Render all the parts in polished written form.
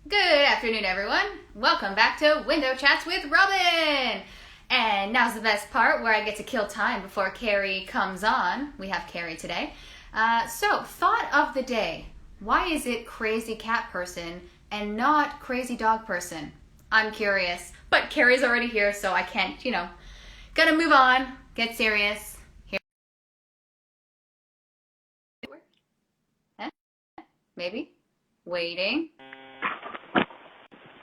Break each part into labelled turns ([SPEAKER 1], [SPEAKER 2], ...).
[SPEAKER 1] Good afternoon, everyone. Welcome back to Window Chats with Robyn. And now's the best part where I get to kill time before Cari comes on. We have Cari today. So, thought of the day. Why is it crazy cat person and not crazy dog person? I'm curious. But Cari's already here, so I can't, gotta move on, get serious. Here. Huh? Maybe. Waiting.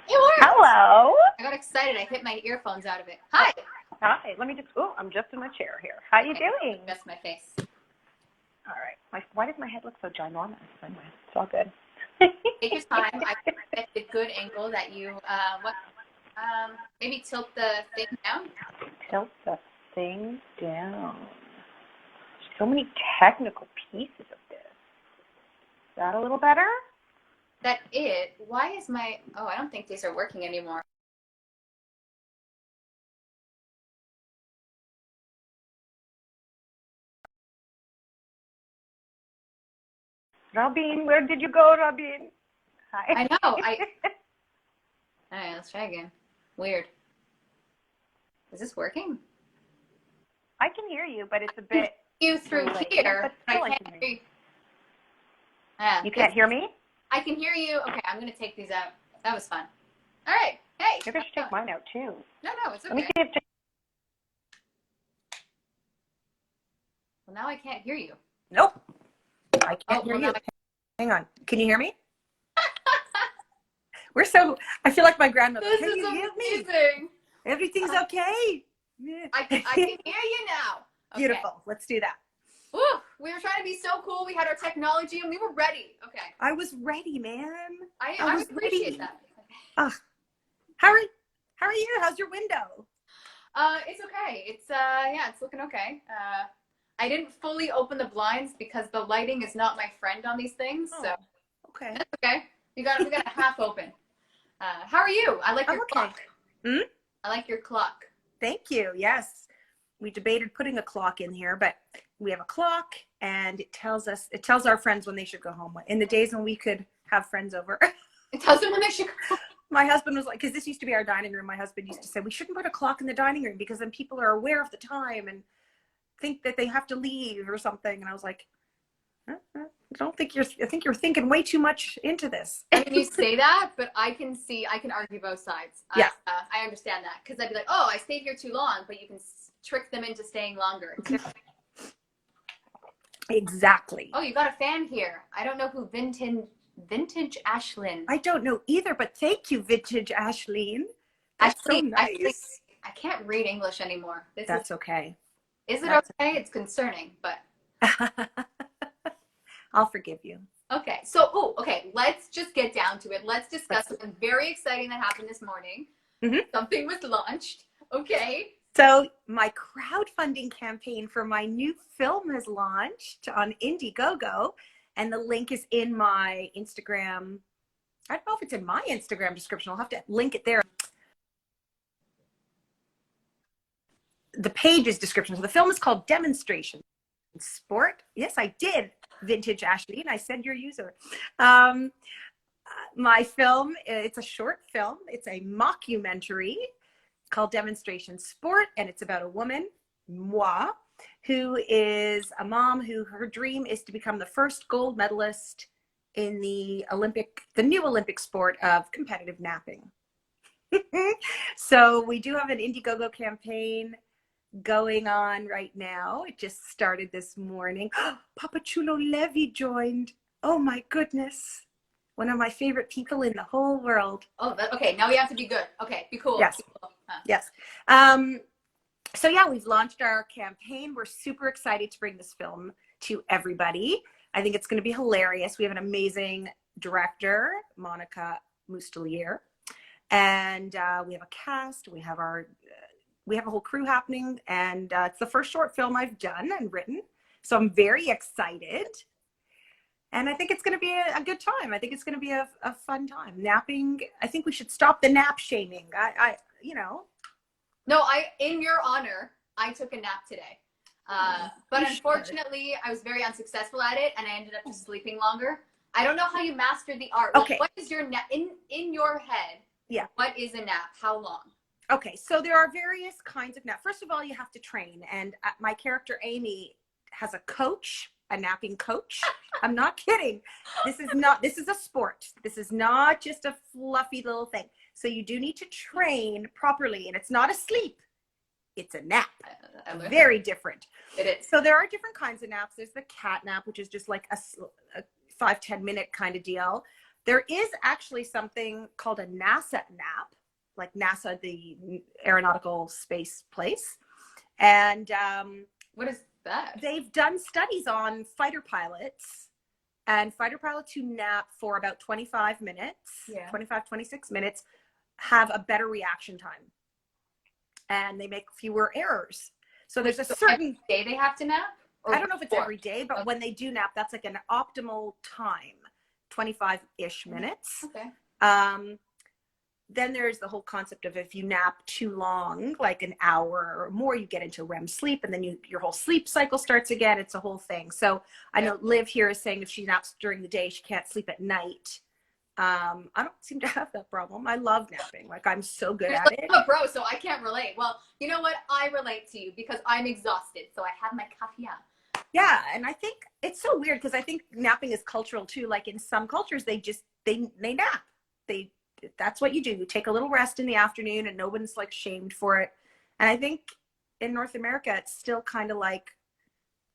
[SPEAKER 1] It worked!
[SPEAKER 2] Hello.
[SPEAKER 1] I got excited. I hit my earphones out of it. Hi.
[SPEAKER 2] Hi. Let me just. Oh, I'm just in my chair here. How you doing?
[SPEAKER 1] Adjust my face.
[SPEAKER 2] All right. Why does my head look so ginormous? Anyway, it's all good.
[SPEAKER 1] Take your time. I get the good angle that you. Maybe tilt the thing down.
[SPEAKER 2] Tilt the thing down. So many technical pieces of this. Is that a little better?
[SPEAKER 1] That it. Why is my? Oh, I don't think these are working anymore.
[SPEAKER 2] Robyn, where did you go, Robyn? Hi.
[SPEAKER 1] I know. All right, let's try again. Weird. Is this working?
[SPEAKER 2] I can hear you, but it's a bit.
[SPEAKER 1] You through here, but I can't hear you. Yeah,
[SPEAKER 2] you can't hear me?
[SPEAKER 1] I can hear you. Okay, I'm gonna take these out. That was fun. All right. Hey.
[SPEAKER 2] Maybe I should take mine out too.
[SPEAKER 1] No, it's okay.
[SPEAKER 2] Let me see if.
[SPEAKER 1] Well, now I can't hear you.
[SPEAKER 2] Nope. I can't hear you. Hang on. Can you hear me? I feel like my grandmother.
[SPEAKER 1] This
[SPEAKER 2] Can
[SPEAKER 1] is
[SPEAKER 2] you hear me?
[SPEAKER 1] amazing.
[SPEAKER 2] Everything's okay.
[SPEAKER 1] I can hear you now. Okay.
[SPEAKER 2] Beautiful. Let's do that.
[SPEAKER 1] Woo, we were trying to be so cool. We had our technology and we were ready. Okay.
[SPEAKER 2] I was ready, man.
[SPEAKER 1] I
[SPEAKER 2] was
[SPEAKER 1] appreciate
[SPEAKER 2] ready.
[SPEAKER 1] that.
[SPEAKER 2] How are you? How's your window?
[SPEAKER 1] It's okay. It's looking okay. I didn't fully open the blinds because the lighting is not my friend on these things. So
[SPEAKER 2] okay.
[SPEAKER 1] That's okay. We got it half open. How are you? I like your clock. I like your clock.
[SPEAKER 2] Thank you. Yes. We debated putting a clock in here, but we have a clock and it tells our friends when they should go home. In the days when we could have friends over.
[SPEAKER 1] It tells them when they should go.
[SPEAKER 2] My husband was like, because this used to be our dining room. My husband used to say, we shouldn't put a clock in the dining room because then people are aware of the time and think that they have to leave or something. And I was like, I think you're thinking way too much into this.
[SPEAKER 1] I mean, you say that, but I can argue both sides.
[SPEAKER 2] Yeah.
[SPEAKER 1] I understand that because I'd be like, oh, I stayed here too long, but you can trick them into staying longer.
[SPEAKER 2] Exactly.
[SPEAKER 1] Oh, you got a fan here. I don't know who Vintage Ashlyn.
[SPEAKER 2] I don't know either, but thank you, Vintage Ashlyn. That's so nice.
[SPEAKER 1] I can't read English anymore.
[SPEAKER 2] That's okay.
[SPEAKER 1] Is it okay? It's concerning, but
[SPEAKER 2] I'll forgive you.
[SPEAKER 1] Okay. So, let's just get down to it. Let's discuss something very exciting that happened this morning.
[SPEAKER 2] Mm-hmm.
[SPEAKER 1] Something was launched. Okay.
[SPEAKER 2] So my crowdfunding campaign for my new film has launched on Indiegogo, and the link is in my Instagram. I don't know if it's in my Instagram description. I'll have to link it there. The page's description. So the film is called Demonstration Sport. Yes, I did, Vintage Ashley, and I said your user. My film, it's a short film. It's a mockumentary called Demonstration Sport, and it's about a woman, moi, who is a mom who her dream is to become the first gold medalist in the new Olympic sport of competitive napping. So we do have an Indiegogo campaign going on right now. It just started this morning. Papa Chulo Levy joined. Oh my goodness. One of my favorite people in the whole world.
[SPEAKER 1] Oh, okay. Now we have to be good. Okay, be cool.
[SPEAKER 2] Yes.
[SPEAKER 1] Be cool.
[SPEAKER 2] Yes. So yeah, we've launched our campaign. We're super excited to bring this film to everybody. I think it's going to be hilarious. We have an amazing director, Monica Mustelier, and we have a cast. We have a whole crew happening, and it's the first short film I've done and written. So I'm very excited. And I think it's going to be a good time. I think it's going to be a fun time. Napping, I think we should stop the nap shaming.
[SPEAKER 1] No, in your honor, I took a nap today. But unfortunately, I was very unsuccessful at it, and I ended up just sleeping longer. I don't know how you mastered the art.
[SPEAKER 2] Okay.
[SPEAKER 1] What is your nap in your head?
[SPEAKER 2] Yeah.
[SPEAKER 1] What is a nap? How long?
[SPEAKER 2] Okay, so there are various kinds of nap. First of all, you have to train, and my character Amy has a coach, a napping coach. I'm not kidding. This is a sport. This is not just a fluffy little thing. So you do need to train properly, and it's not a sleep. It's a nap. Very different.
[SPEAKER 1] It is.
[SPEAKER 2] So there are different kinds of naps. There's the cat nap, which is just like a 5-10 minute kind of deal. There is actually something called a NASA nap, like NASA, the aeronautical space place. And
[SPEAKER 1] what is that?
[SPEAKER 2] They've done studies on fighter pilots, and fighter pilots who nap for about 25 minutes, 25, 26 minutes, have a better reaction time. And they make fewer errors. So there's a certain
[SPEAKER 1] every day they have to nap?
[SPEAKER 2] I don't know if it's every day, but when they do nap, that's like an optimal time, 25-ish minutes.
[SPEAKER 1] Okay.
[SPEAKER 2] Then there's the whole concept of if you nap too long, like an hour or more, you get into REM sleep, and then your whole sleep cycle starts again. It's a whole thing. So I know Liv here is saying if she naps during the day, she can't sleep at night. I don't seem to have that problem. I love napping. Like, I'm so good at it.
[SPEAKER 1] I'm a pro, so I can't relate. Well, you know what? I relate to you because I'm exhausted, so I have my coffee out.
[SPEAKER 2] Yeah, and I think it's so weird because I think napping is cultural too. Like in some cultures, they nap. That's what you do. You take a little rest in the afternoon, and no one's like shamed for it. And I think in North America, it's still kind of like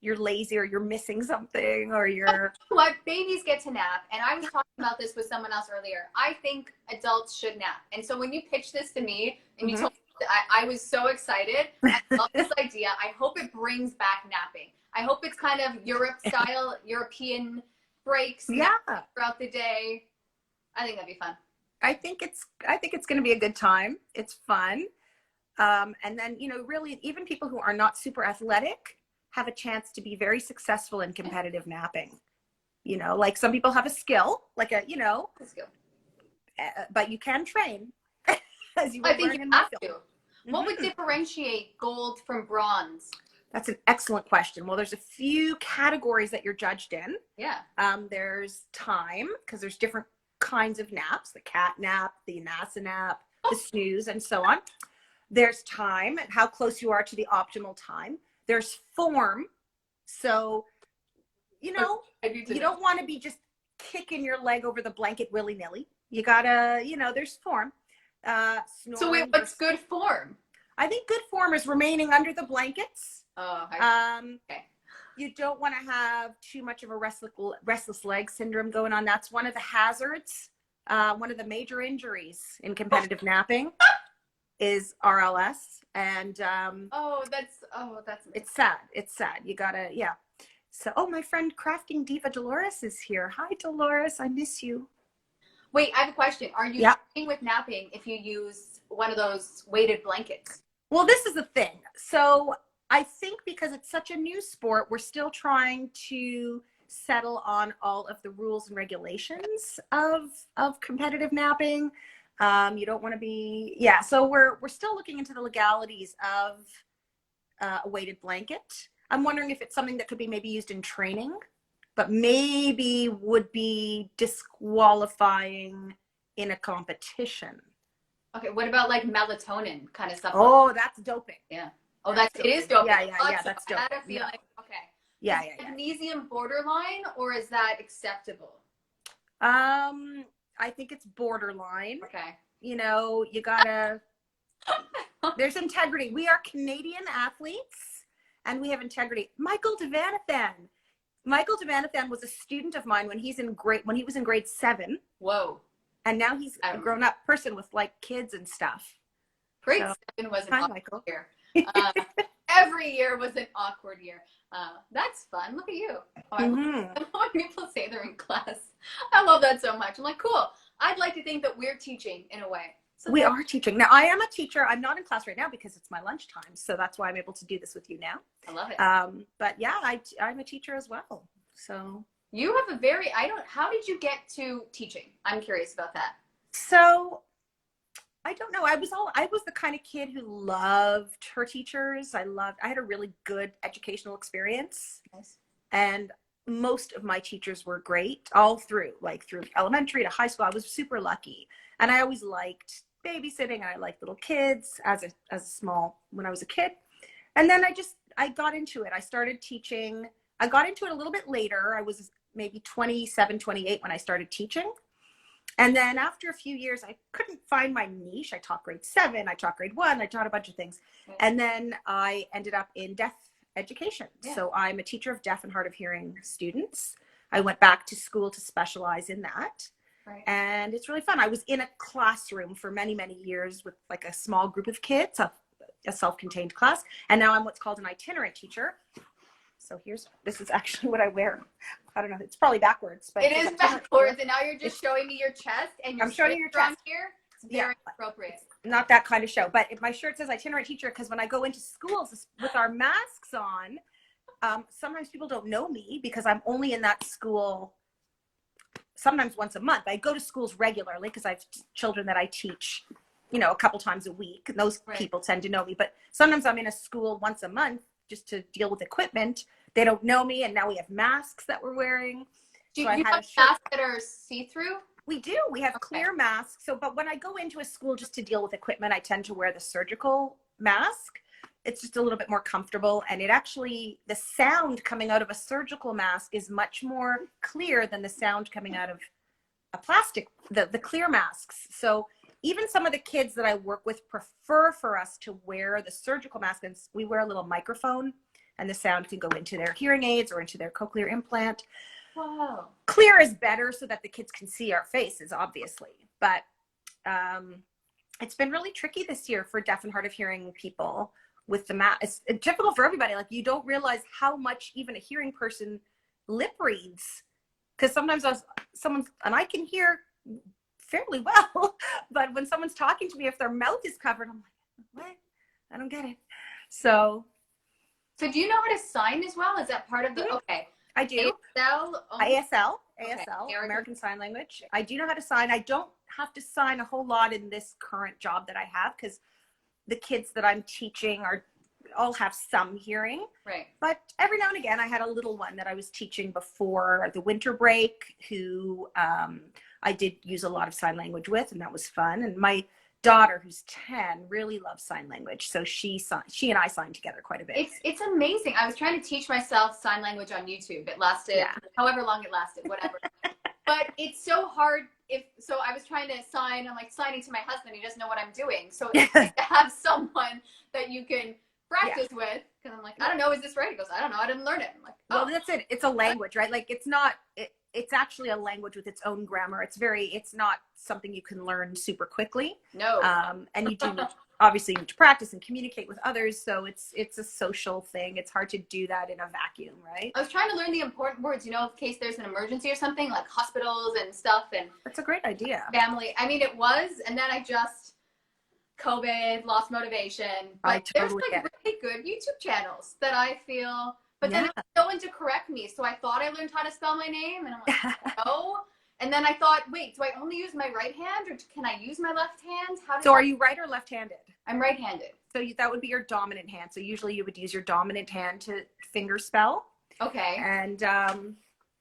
[SPEAKER 2] you're lazy or you're missing something or you're.
[SPEAKER 1] What babies get to nap, and I was talking about this with someone else earlier. I think adults should nap, and so when you pitched this to me and you told me, I was so excited. I love this idea. I hope it brings back napping. I hope it's kind of Europe style, European breaks throughout the day. I think that'd be fun.
[SPEAKER 2] I think it's going to be a good time. It's fun. And then, really, even people who are not super athletic have a chance to be very successful in competitive napping. Like some people have a skill, like a skill. But you can train. As you
[SPEAKER 1] I think you have to.
[SPEAKER 2] Mm-hmm.
[SPEAKER 1] What would differentiate gold from bronze?
[SPEAKER 2] That's an excellent question. Well, there's a few categories that you're judged in.
[SPEAKER 1] Yeah.
[SPEAKER 2] There's time, because there's different kinds of naps, the cat nap, the NASA nap, the snooze, and so on. There's time and how close you are to the optimal time. There's form. So, you don't want to be just kicking your leg over the blanket willy-nilly. You gotta, there's form.
[SPEAKER 1] So wait, what's good form?
[SPEAKER 2] I think good form is remaining under the blankets.
[SPEAKER 1] Oh, okay.
[SPEAKER 2] You don't want to have too much of a restless leg syndrome going on. That's one of the hazards. One of the major injuries in competitive napping is RLS. And
[SPEAKER 1] that's
[SPEAKER 2] it's sad. It's sad. You gotta, So, my friend Crafting Diva Dolores is here. Hi, Dolores. I miss you.
[SPEAKER 1] Wait, I have a question. Are you staying with napping if you use one of those weighted blankets?
[SPEAKER 2] Well, this is the thing. So I think because it's such a new sport, we're still trying to settle on all of the rules and regulations of competitive napping. You don't want to be, so we're still looking into the legalities of a weighted blanket. I'm wondering if it's something that could be maybe used in training, but maybe would be disqualifying in a competition.
[SPEAKER 1] Okay, what about like melatonin kind of stuff?
[SPEAKER 2] Oh, that's doping.
[SPEAKER 1] Yeah. Oh, it is doping.
[SPEAKER 2] Yeah, that's doping.
[SPEAKER 1] I feel like, okay.
[SPEAKER 2] Yeah.
[SPEAKER 1] Magnesium borderline, or is that acceptable?
[SPEAKER 2] I think it's borderline.
[SPEAKER 1] Okay.
[SPEAKER 2] You gotta, there's integrity. We are Canadian athletes and we have integrity. Michael Devanathan was a student of mine when he was in grade 7.
[SPEAKER 1] Whoa.
[SPEAKER 2] And now he's a grown up person with like kids and stuff.
[SPEAKER 1] Grade 7 was an awkward year. Every year was an awkward year. That's fun. Look at you. I love when people say they're in class. I love that so much. I'm like, cool. I'd like to think that we're teaching in a way. So
[SPEAKER 2] we are teaching. Now, I am a teacher. I'm not in class right now because it's my lunchtime. So that's why I'm able to do this with you now.
[SPEAKER 1] I love it.
[SPEAKER 2] But yeah, I'm a teacher as well. So
[SPEAKER 1] you have how did you get to teaching? I'm curious about that.
[SPEAKER 2] So I don't know. I was the kind of kid who loved her teachers. I had a really good educational experience.
[SPEAKER 1] Nice.
[SPEAKER 2] And most of my teachers were great all through, like through elementary to high school. I was super lucky. And I always liked babysitting, and I liked little kids as a small, when I was a kid. And then I got into it. I started teaching. I got into it a little bit later. I was maybe 27, 28 when I started teaching. And then after a few years, I couldn't find my niche. I taught grade 7, I taught grade 1, I taught a bunch of things. And then I ended up in deaf education. Yeah. So I'm a teacher of deaf and hard of hearing students. I went back to school to specialize in that. Right. And it's really fun. I was in a classroom for many, many years with like a small group of kids, a self-contained class. And now I'm what's called an itinerant teacher. So this is actually what I wear. I don't know. It's probably backwards, but
[SPEAKER 1] it is backwards. And now you're just showing me your chest, and
[SPEAKER 2] I'm showing you your chest
[SPEAKER 1] here. It's very appropriate.
[SPEAKER 2] Not that kind of show, but my shirt says itinerant teacher because when I go into schools with our masks on, sometimes people don't know me because I'm only in that school sometimes once a month. I go to schools regularly because I have children that I teach, a couple times a week. And those people tend to know me, but sometimes I'm in a school once a month just to deal with equipment. They don't know me, and now we have masks that we're wearing.
[SPEAKER 1] Do you have masks that are see-through?
[SPEAKER 2] We do. We have clear masks. But when I go into a school just to deal with equipment, I tend to wear the surgical mask. It's just a little bit more comfortable, and the sound coming out of a surgical mask is much more clear than the sound coming out of a plastic, the clear masks. So even some of the kids that I work with prefer for us to wear the surgical mask, and we wear a little microphone, and the sound can go into their hearing aids or into their cochlear implant.
[SPEAKER 1] Wow.
[SPEAKER 2] Clear is better so that the kids can see our faces, obviously. But it's been really tricky this year for deaf and hard of hearing people with the mask. It's difficult for everybody. Like, you don't realize how much even a hearing person lip reads. Because sometimes I can hear fairly well, but when someone's talking to me, if their mouth is covered, I'm like, what? I don't get it. So
[SPEAKER 1] do you know how to sign as well? Is that part of the, okay.
[SPEAKER 2] I do. ASL, American Sign Language. I do know how to sign. I don't have to sign a whole lot in this current job that I have because the kids that I'm teaching all have some hearing. Right. But every now and again, I had a little one that I was teaching before the winter break who I did use a lot of sign language with, and that was fun. And my daughter, who's 10, really loves sign language, so she and I signed together quite a bit.
[SPEAKER 1] It's amazing. I was trying to teach myself sign language on YouTube. It lasted however long it lasted, whatever. But it's so hard. So I was trying to sign. I'm like signing to my husband. He doesn't know what I'm doing. So it's nice to have someone that you can practice with. Because I'm like, I don't know, is this right? He goes, I don't know. I didn't learn it. I'm like,
[SPEAKER 2] well, that's it. It's a language, right? Like it's actually a language with its own grammar. It's not something you can learn super quickly. No. And you do obviously need to practice and communicate with others. So it's a social thing. It's hard to do that in a vacuum, right?
[SPEAKER 1] I was trying to learn the important words, in case there's an emergency or something, like hospitals and stuff. And
[SPEAKER 2] that's a great idea.
[SPEAKER 1] Family. I mean, it was, and then I just COVID, lost motivation. But there's really good YouTube channels that I feel. But then no one to correct me. So I thought I learned how to spell my name. And I'm like, no. And then I thought, wait, do I only use my right hand or can I use my left hand?
[SPEAKER 2] Are you right or left-handed?
[SPEAKER 1] I'm right-handed.
[SPEAKER 2] So that would be your dominant hand. So usually you would use your dominant hand to finger spell. Okay. And,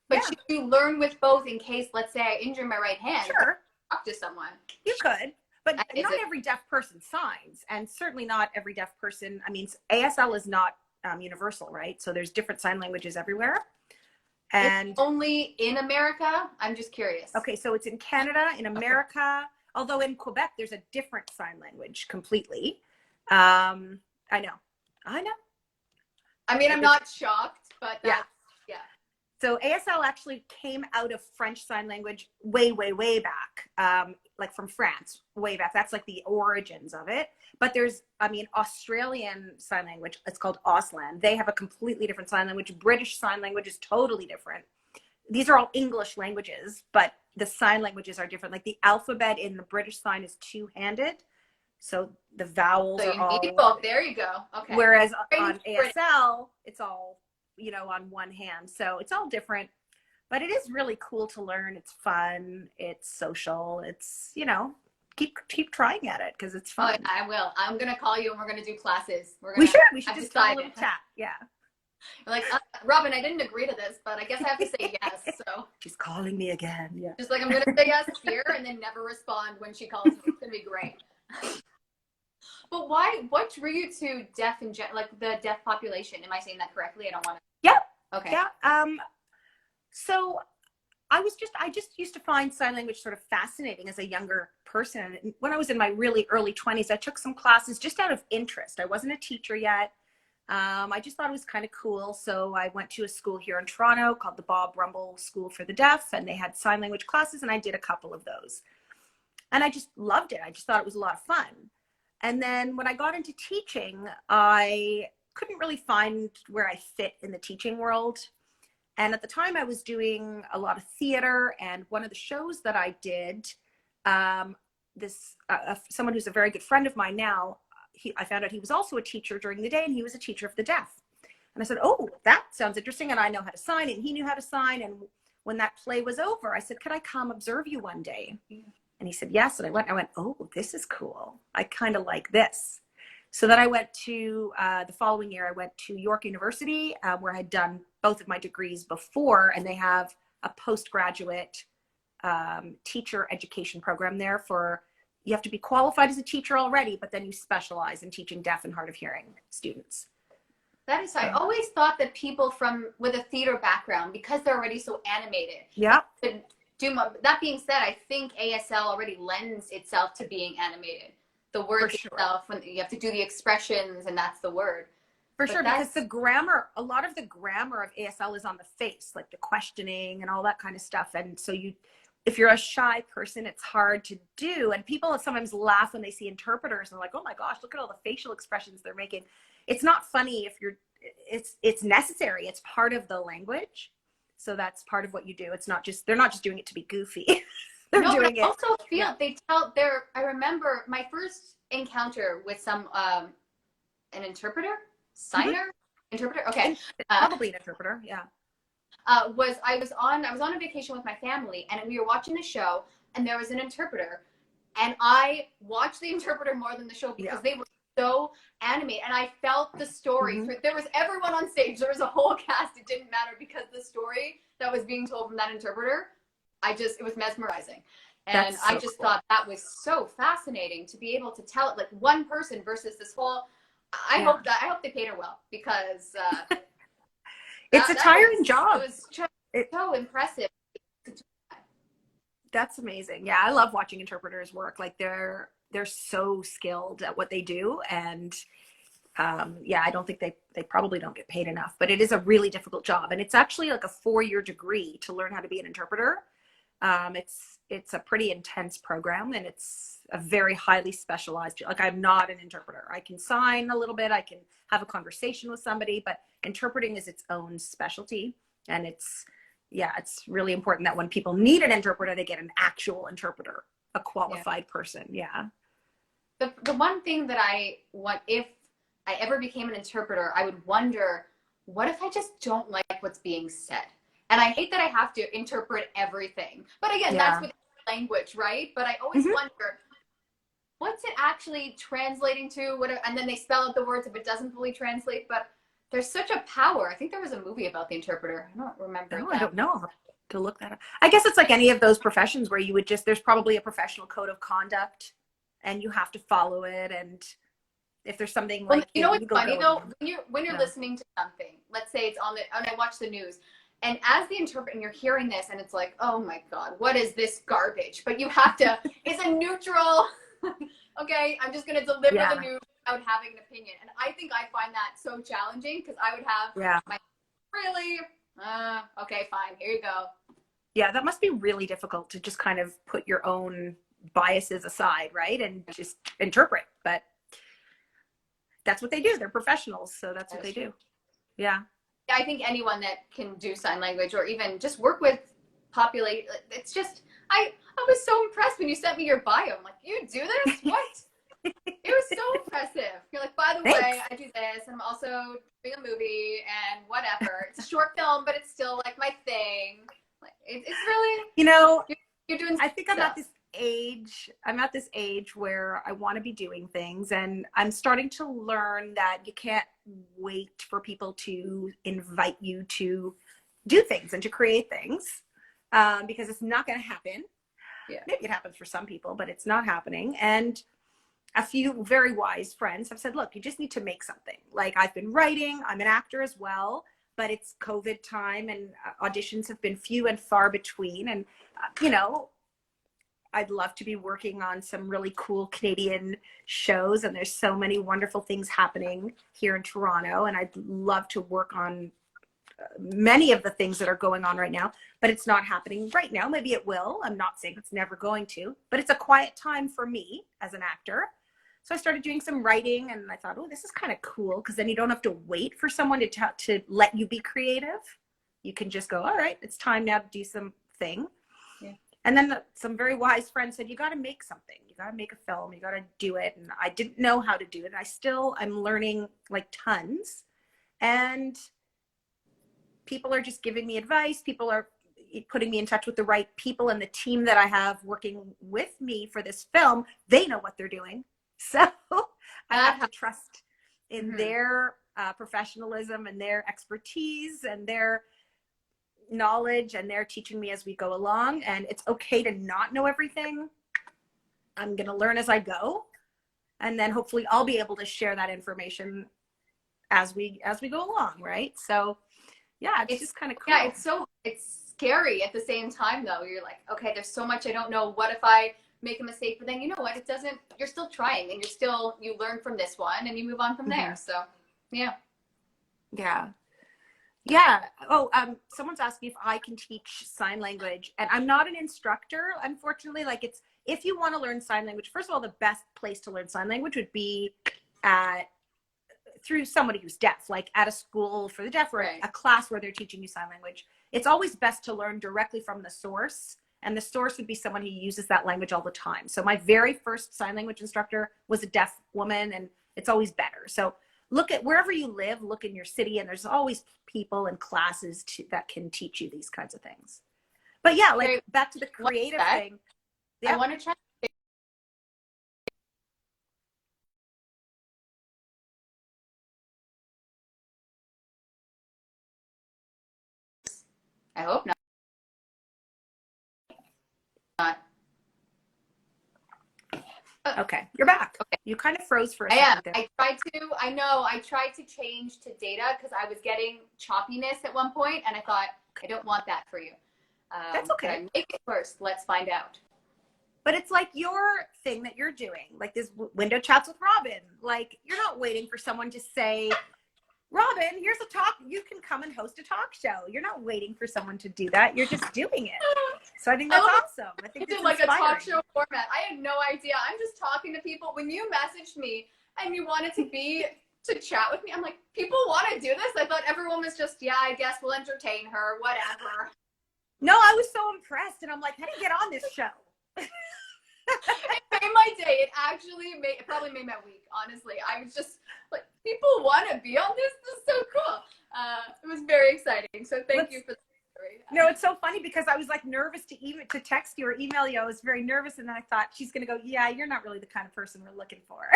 [SPEAKER 1] but should you learn with both in case, let's say I injure my right hand?
[SPEAKER 2] Sure.
[SPEAKER 1] Talk to someone.
[SPEAKER 2] You could. But not every deaf person signs. And certainly not every deaf person. I mean, ASL is not universal, right? So there's different sign languages everywhere. And
[SPEAKER 1] it's only in America? I'm just curious.
[SPEAKER 2] Okay, so it's in Canada, in America, although in Quebec there's a different sign language completely. I know. I mean, I'm
[SPEAKER 1] not shocked, but yeah.
[SPEAKER 2] So ASL actually came out of French Sign Language way, way, way back, like from France, way back. That's like the origins of it. But there's, Australian Sign Language, it's called Auslan. They have a completely different sign language. British Sign Language is totally different. These are all English languages, but the sign languages are different. Like the alphabet in the British sign is two-handed. So the vowels are all...
[SPEAKER 1] both. There you go. Okay.
[SPEAKER 2] Whereas on ASL, it's all... on one hand. So it's all different, but it is really cool to learn. It's fun. It's social. It's, keep trying at it because it's fun.
[SPEAKER 1] I will. I'm going to call you and we're going to do classes.
[SPEAKER 2] We should just start a little chat. Yeah.
[SPEAKER 1] Like, Robyn, I didn't agree to this, but I guess I have to say yes. So
[SPEAKER 2] She's calling me again. Yeah.
[SPEAKER 1] just like I'm gonna say yes here and then never respond when she calls me. It's gonna be great. But why? What drew you to deaf and like the deaf population? Am I saying that correctly? I don't want to.
[SPEAKER 2] Yep.
[SPEAKER 1] Okay.
[SPEAKER 2] Yeah. So I just used to find sign language sort of fascinating as a younger person. And when I was in my really early 20s, I took some classes just out of interest. I wasn't a teacher yet. I just thought it was kind of cool. So I went to a school here in Toronto called the Bob Rumble School for the Deaf, and they had sign language classes, and I did a couple of those. And I just loved it. I just thought it was a lot of fun. And then when I got into teaching, I couldn't really find where I fit in the teaching world. And at the time I was doing a lot of theater, and one of the shows that I did, someone who's a very good friend of mine now, I found out he was also a teacher during the day, and he was a teacher of the deaf. And I said, oh, that sounds interesting. And I know how to sign, and he knew how to sign. And when that play was over, I said, could I come observe you one day? And he said, yes. And I went, oh, this is cool. I kind of like this. So then I went to, the following year, I went to York University, where I had done both of my degrees before, and they have a postgraduate teacher education program there for, you have to be qualified as a teacher already, but then you specialize in teaching deaf and hard of hearing students.
[SPEAKER 1] That is, I always thought that people with a theater background, because they're already so animated.
[SPEAKER 2] Yeah.
[SPEAKER 1] That being said, I think ASL already lends itself to being animated. The word itself, when you have to do the expressions, and that's the word.
[SPEAKER 2] For sure, because the grammar, a lot of the grammar of ASL is on the face, like the questioning and all that kind of stuff. And so if you're a shy person, it's hard to do. And people sometimes laugh when they see interpreters and they're like, oh my gosh, look at all the facial expressions they're making. It's not funny it's necessary. It's part of the language. So that's part of what you do. It's not just, they're not just doing it to be goofy. They're doing it.
[SPEAKER 1] I also feel I remember my first encounter with an interpreter, signer, interpreter. Okay.
[SPEAKER 2] Probably an interpreter. Yeah.
[SPEAKER 1] I was on a vacation with my family, and we were watching the show, and there was an interpreter, and I watched the interpreter more than the show because they were so animated, and I felt the story. There was everyone on stage. There was a whole cast. It didn't matter because the story that was being told from that interpreter, it was mesmerizing. And I just thought that was so fascinating to be able to tell it like one person versus this whole, I hope they paid her well, because
[SPEAKER 2] it's a tiring job.
[SPEAKER 1] It was just so impressive.
[SPEAKER 2] That's amazing. Yeah, I love watching interpreters work. Like they're so skilled at what they do. And I don't think they probably don't get paid enough, but it is a really difficult job. And it's actually like a 4-year degree to learn how to be an interpreter. It's a pretty intense program, and it's a very highly specialized, like I'm not an interpreter. I can sign a little bit. I can have a conversation with somebody, but interpreting is its own specialty. And it's really important that when people need an interpreter, they get an actual interpreter, a qualified person. Yeah.
[SPEAKER 1] The one thing that I want, if I ever became an interpreter, I would wonder, what if I just don't like what's being said? And I hate that I have to interpret everything. But again, that's with language, right? But I always wonder, what's it actually translating to? And then they spell out the words if it doesn't fully translate. But there's such a power. I think there was a movie about the interpreter. I don't remember.
[SPEAKER 2] I don't know. I'll have to look that up. I guess it's like any of those professions where you would there's probably a professional code of conduct, and you have to follow it. And if there's something like,
[SPEAKER 1] you know what's funny though, when you're listening to something, let's say it's and I watch the news, and as the interpreter, and you're hearing this, and it's like, oh my God, what is this garbage? But you have to, it's a neutral, okay, I'm just going to deliver the news without having an opinion. And I think I find that so challenging, because I would have okay, fine, here you go.
[SPEAKER 2] Yeah, that must be really difficult to just kind of put your own biases aside, right? And just interpret. But that's what they do. They're professionals, so that's what they do. Yeah.
[SPEAKER 1] I think anyone that can do sign language, or even just work with it's just, I was so impressed when you sent me your bio. I'm like, you do this? What? It was so impressive. You're like, by the way, I do this, and I'm also doing a movie and whatever. It's a short film, but it's still like my thing. Like it's really,
[SPEAKER 2] you're
[SPEAKER 1] doing.
[SPEAKER 2] I think I'm at this. age where I want to be doing things, and I'm starting to learn that you can't wait for people to invite you to do things and to create things, because it's not going to happen.
[SPEAKER 1] Yeah.
[SPEAKER 2] Maybe it happens for some people, but it's not happening. And a few very wise friends have said, look, you just need to make something. Like, I've been writing, I'm an actor as well, but it's COVID time and auditions have been few and far between. And, you know, I'd love to be working on some really cool Canadian shows. And there's so many wonderful things happening here in Toronto. And I'd love to work on many of the things that are going on right now, but it's not happening right now. Maybe it will. I'm not saying it's never going to, but it's a quiet time for me as an actor. So I started doing some writing, and I thought, oh, this is kind of cool, because then you don't have to wait for someone to let you be creative. You can just go, all right, it's time now to do something.
[SPEAKER 1] Yeah.
[SPEAKER 2] And then some very wise friends said, you got to make something. You got to make a film. You got to do it. And I didn't know how to do it. I'm learning like tons. And people are just giving me advice. People are putting me in touch with the right people, and the team that I have working with me for this film, they know what they're doing. So I have to trust in their professionalism and their expertise and their knowledge, and they're teaching me as we go along. And it's okay to not know everything. I'm going to learn as I go. And then hopefully I'll be able to share that information as we go along. Right. So yeah, it's just kind of cool.
[SPEAKER 1] Yeah, it's scary at the same time, though. You're like, okay, there's so much I don't know. What if I make a mistake? But then you know what? You're still trying, and you learn from this one, and you move on from there. So, yeah.
[SPEAKER 2] Yeah. Yeah. Oh, someone's asking if I can teach sign language, and I'm not an instructor, unfortunately. Like, if you want to learn sign language, first of all, the best place to learn sign language would be through somebody who's deaf, like at a school for the deaf, or a class where they're teaching you sign language. It's always best to learn directly from the source, and the source would be someone who uses that language all the time. So my very first sign language instructor was a deaf woman, and it's always better. So look at wherever you live, look in your city, and there's always people and classes that can teach you these kinds of things. But yeah, like back to the creative thing.
[SPEAKER 1] I want to try. I hope not.
[SPEAKER 2] Okay, you're back. Okay. You kind of froze for a second there.
[SPEAKER 1] I tried to change to data because I was getting choppiness at one point, and I thought, I don't want that for you.
[SPEAKER 2] That's okay.
[SPEAKER 1] Make it first. Let's find out.
[SPEAKER 2] But it's like your thing that you're doing, like this window chats with Robyn. Like, you're not waiting for someone to say, Robyn, here's a talk. You can come and host a talk show. You're not waiting for someone to do that. You're just doing it. So I think that's awesome. I think it's
[SPEAKER 1] like
[SPEAKER 2] inspiring.
[SPEAKER 1] A talk show format. I had no idea. I'm just talking to people. When you messaged me and you wanted to chat with me, I'm like, people want to do this? I thought everyone was just, yeah, I guess we'll entertain her, whatever.
[SPEAKER 2] No, I was so impressed. And I'm like, how do you get on this show?
[SPEAKER 1] It made my day. It probably made my week, honestly. I was just like, people want to be on this? This is so cool. It was very exciting. So thank you for the story.
[SPEAKER 2] No, it's so funny because I was like nervous to text you or email you. I was very nervous, and then I thought she's going to go, yeah, you're not really the kind of person we're looking for.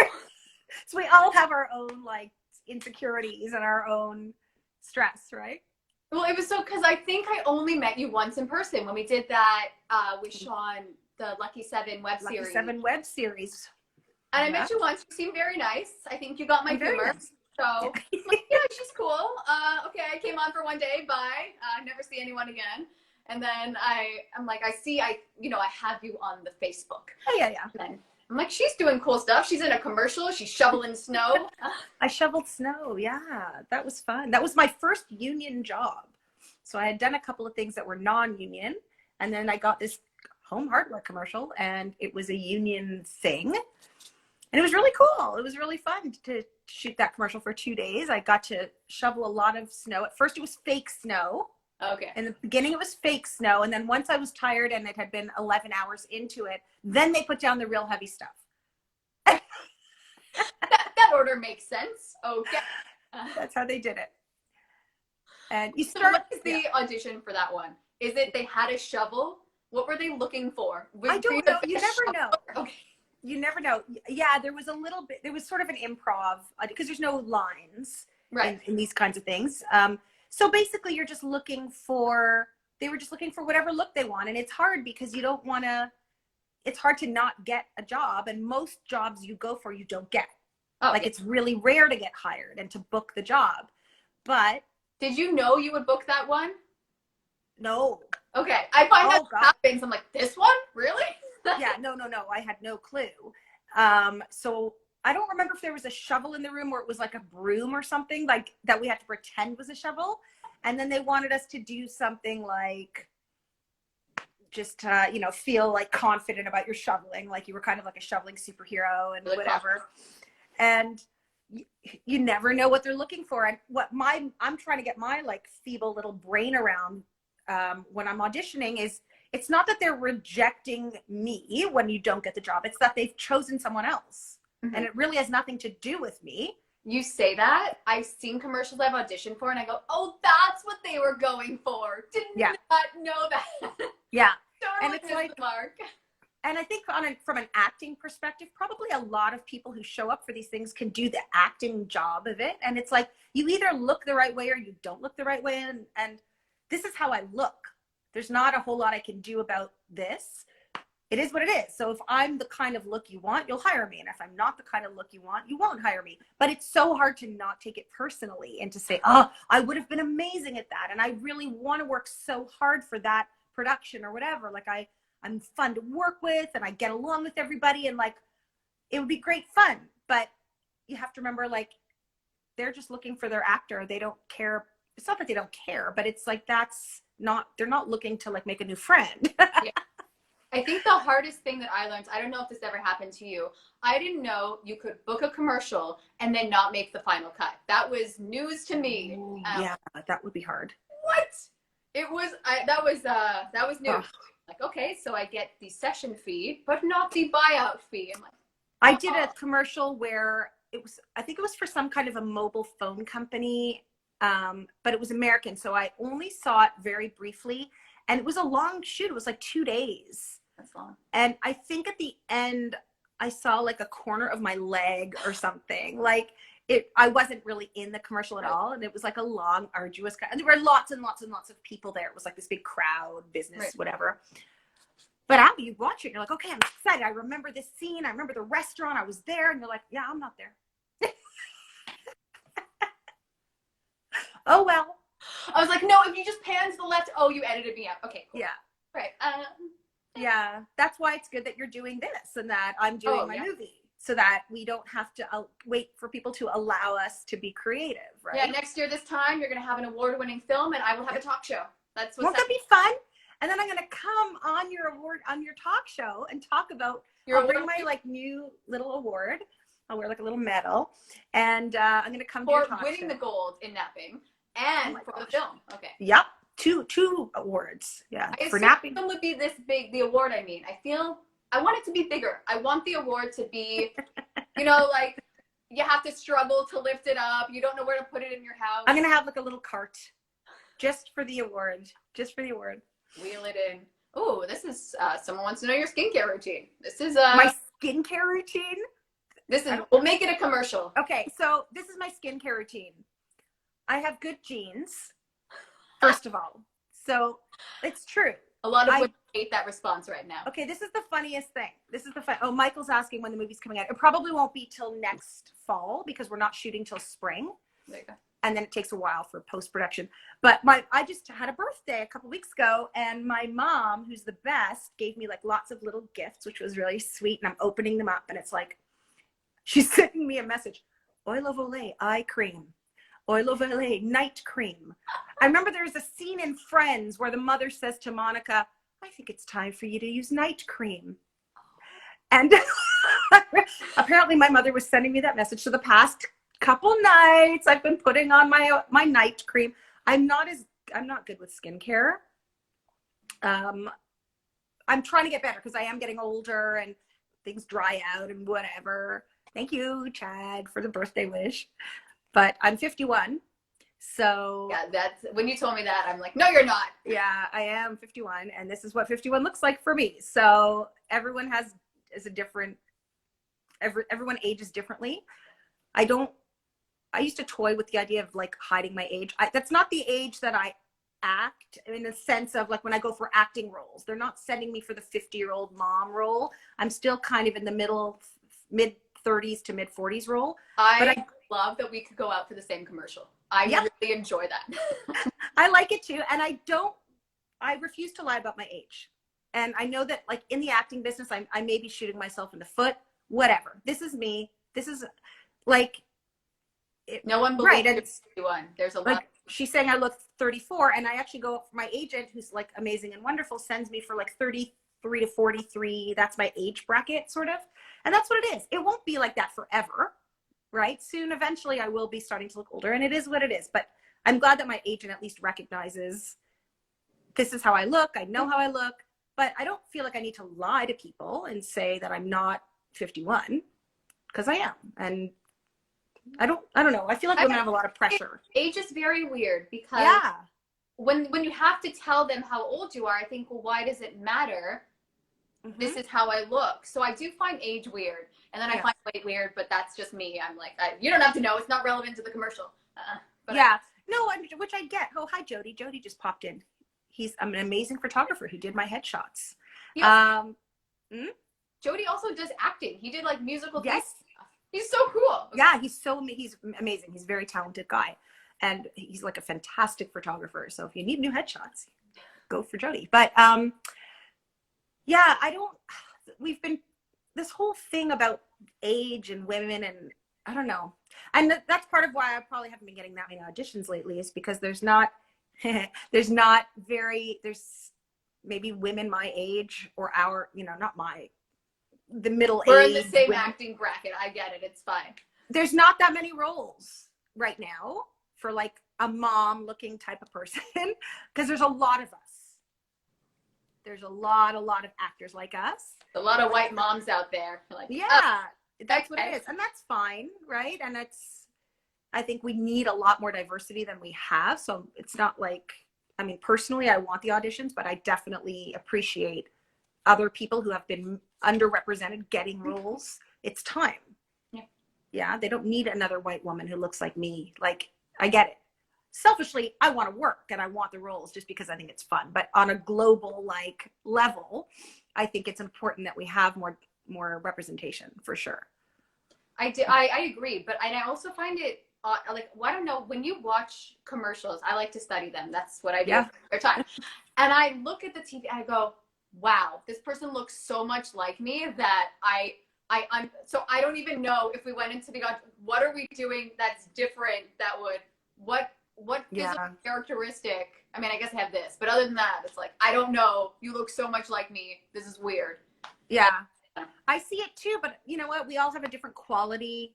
[SPEAKER 2] So we all have our own like insecurities and our own stress, right?
[SPEAKER 1] Well, it was because I think I only met you once in person when we did that with Sean, the Lucky 7 web series.
[SPEAKER 2] Lucky 7 web series.
[SPEAKER 1] And I met you once. You seemed very nice. I think you got my humor. Nice. So, like, yeah, she's cool. Okay, I came on for one day. Bye. Never see anyone again. And then I'm like, I have you on the Facebook.
[SPEAKER 2] Oh, yeah.
[SPEAKER 1] And then I'm like, she's doing cool stuff. She's in a commercial. She's shoveling snow.
[SPEAKER 2] I shoveled snow. Yeah, that was fun. That was my first union job. So I had done a couple of things that were non-union. And then I got this home hardware commercial, and it was a union thing. And it was really cool. It was really fun to shoot that commercial for 2 days. I got to shovel a lot of snow. At first it was fake snow.
[SPEAKER 1] Okay.
[SPEAKER 2] In the beginning it was fake snow. And then once I was tired and it had been 11 hours into it, then they put down the real heavy stuff.
[SPEAKER 1] that order makes sense. Okay.
[SPEAKER 2] That's how they did it. And you
[SPEAKER 1] start. So what is the audition for that one? Is it they had a shovel? What were they looking for?
[SPEAKER 2] I don't know. You never know.
[SPEAKER 1] Okay.
[SPEAKER 2] You never know. Yeah, there was a little bit, there was sort of an improv because there's no lines in these kinds of things. So basically you're just looking for, they were just looking for whatever look they want. And it's hard because you don't want to, it's hard to not get a job. And most jobs you go for, you don't get. Oh, like it's really rare to get hired and to book the job. But.
[SPEAKER 1] Did you know you would book that one?
[SPEAKER 2] No.
[SPEAKER 1] Okay. I find that happens. I'm like, this one? Really?
[SPEAKER 2] Yeah, no. I had no clue. So I don't remember if there was a shovel in the room or it was like a broom or something like that we had to pretend was a shovel. And then they wanted us to do something like just, you know, feel like confident about your shoveling. Like you were kind of like a shoveling superhero and whatever. And you never know what they're looking for. And what I'm trying to get my like feeble little brain around when I'm auditioning is, it's not that they're rejecting me when you don't get the job. It's that they've chosen someone else. Mm-hmm. And it really has nothing to do with me.
[SPEAKER 1] You say that. I've seen commercials I've auditioned for and I go, oh, that's what they were going for. Didn't not know that.
[SPEAKER 2] Yeah.
[SPEAKER 1] Totally, and it's like, Mark.
[SPEAKER 2] And I think from an acting perspective, probably a lot of people who show up for these things can do the acting job of it. And it's like, you either look the right way or you don't look the right way. And this is how I look. There's not a whole lot I can do about this. It is what it is. So if I'm the kind of look you want, you'll hire me. And if I'm not the kind of look you want, you won't hire me. But it's so hard to not take it personally and to say, oh, I would have been amazing at that. And I really want to work so hard for that production or whatever. Like I'm fun to work with and I get along with everybody and like, it would be great fun. But you have to remember, like, they're just looking for their actor. They don't care. It's not that they don't care, but it's like, they're not looking to like make a new friend.
[SPEAKER 1] Yeah. I think the hardest thing that I learned, I don't know if this ever happened to you. I didn't know you could book a commercial and then not make the final cut. That was news to me.
[SPEAKER 2] Yeah, that would be hard.
[SPEAKER 1] What? It was, that was new. Like, okay, so I get the session fee, but not the buyout fee. I'm like,
[SPEAKER 2] I did a commercial where I think it was for some kind of a mobile phone company. But it was American. So I only saw it very briefly and it was a long shoot. It was like 2 days.
[SPEAKER 1] That's long.
[SPEAKER 2] And I think at the end I saw like a corner of my leg or something. Like I wasn't really in the commercial at all. And it was like a long, arduous, and there were lots and lots and lots of people there. It was like this big crowd, business, whatever. But after you watch it, you're like, okay, I'm excited. I remember this scene. I remember the restaurant. I was there. And you're like, yeah, I'm not there. Oh, well.
[SPEAKER 1] I was like, no, if you just pan to the left, oh, you edited me out. Okay, cool.
[SPEAKER 2] Yeah.
[SPEAKER 1] Right.
[SPEAKER 2] Yeah. That's why it's good that you're doing this and that I'm doing my movie so that we don't have to wait for people to allow us to be creative, right?
[SPEAKER 1] Yeah, next year this time, you're going to have an award-winning film and I will have a talk show. That's what's
[SPEAKER 2] Won't that be fun? And then I'm going to come on your talk show and talk about, I'll bring my like new little award. I'll wear like a little medal and I'm going to come to your talk show.
[SPEAKER 1] For winning the gold in napping and for the film. Okay.
[SPEAKER 2] Yep. Two awards. Yeah.
[SPEAKER 1] For napping. The film would be this big, the award, I mean. I want it to be bigger. I want the award to be, you know, like you have to struggle to lift it up. You don't know where to put it in your house.
[SPEAKER 2] I'm going to have like a little cart just for the award. Just for the award.
[SPEAKER 1] Wheel it in. Oh, this is, someone wants to know your skincare routine. This is
[SPEAKER 2] my skincare routine?
[SPEAKER 1] We'll make it a commercial.
[SPEAKER 2] Okay, so this is my skincare routine. I have good genes, first of all. So it's true.
[SPEAKER 1] A lot of women hate that response right now.
[SPEAKER 2] Okay, this is the funniest thing. Oh, Michael's asking when the movie's coming out. It probably won't be till next fall because we're not shooting till spring.
[SPEAKER 1] There you go.
[SPEAKER 2] And then it takes a while for post-production. But I just had a birthday a couple weeks ago and my mom, who's the best, gave me like lots of little gifts, which was really sweet. And I'm opening them up and it's like, she's sending me a message. Oil of Olay eye cream. Oil of Olay night cream. I remember there was a scene in Friends where the mother says to Monica, I think it's time for you to use night cream. And apparently my mother was sending me that message. So the past couple nights I've been putting on my night cream. I'm not good with skincare. I'm trying to get better because I am getting older and things dry out and whatever. Thank you, Chad, for the birthday wish. But I'm 51. So
[SPEAKER 1] yeah, that's when you told me that, I'm like, no, you're not.
[SPEAKER 2] yeah, I am 51, and this is what 51 looks like for me. So everyone is a different. Everyone ages differently. I used to toy with the idea of like hiding my age. That's not the age that I act in the sense of like when I go for acting roles. They're not sending me for the 50-year-old mom role. I'm still kind of in the mid 30s to mid 40s role.
[SPEAKER 1] I love that we could go out for the same commercial. I really enjoy that.
[SPEAKER 2] I like it too. And I refuse to lie about my age. And I know that like in the acting business, I may be shooting myself in the foot, whatever. This is me. This is like,
[SPEAKER 1] no one believes you're 51. There's a lot.
[SPEAKER 2] Like, she's saying I look 34, and I actually go for my agent, who's like amazing and wonderful, sends me for like 33 to 43. That's my age bracket, sort of. And that's what it is. It won't be like that forever, right? Soon, eventually, I will be starting to look older, and it is what it is. But I'm glad that my agent at least recognizes this is how I look. I know how I look, but I don't feel like I need to lie to people and say that I'm not 51, because I am. And I don't know. I feel like women have a lot of pressure.
[SPEAKER 1] Age is very weird because when you have to tell them how old you are, I think, well, why does it matter? Mm-hmm. This is how I look. So I do find age weird. And then I find weight weird, but that's just me. I'm like, you don't have to know. It's not relevant to the commercial.
[SPEAKER 2] Which I get. Oh, hi, Jody. Jody just popped in. I'm an amazing photographer who did my headshots.
[SPEAKER 1] Jody also does acting. He did like musical theater.
[SPEAKER 2] Yes.
[SPEAKER 1] He's so cool.
[SPEAKER 2] Yeah, he's amazing. He's a very talented guy. And he's like a fantastic photographer. So if you need new headshots, go for Jody. But this whole thing about age and women, and I don't know. And that's part of why I probably haven't been getting that many auditions lately, is because there's maybe women my age or the middle age.
[SPEAKER 1] We're in the same acting bracket. I get it. It's fine.
[SPEAKER 2] There's not that many roles right now for like a mom looking type of person, because there's a lot of us. There's a lot of actors like us.
[SPEAKER 1] A lot of white moms out there. Like,
[SPEAKER 2] that's what it is. And that's fine, right? And I think we need a lot more diversity than we have. So it's not like, personally, I want the auditions, but I definitely appreciate other people who have been underrepresented getting roles. It's time. Yeah, they don't need another white woman who looks like me. Like, I get it. Selfishly, I want to work and I want the roles just because I think it's fun. But on a global level, I think it's important that we have more representation, for sure.
[SPEAKER 1] I agree, but I also find it I don't know, when you watch commercials, I like to study them. That's what I do for time. And I look at the TV and I go, wow, this person looks so much like me that so I don't even know if we went into the what are we doing that's different, that would what physical characteristic. I guess I have this, but other than that, it's like, I don't know. You look so much like me. This is weird.
[SPEAKER 2] Yeah. I see it too, but you know what? We all have a different quality.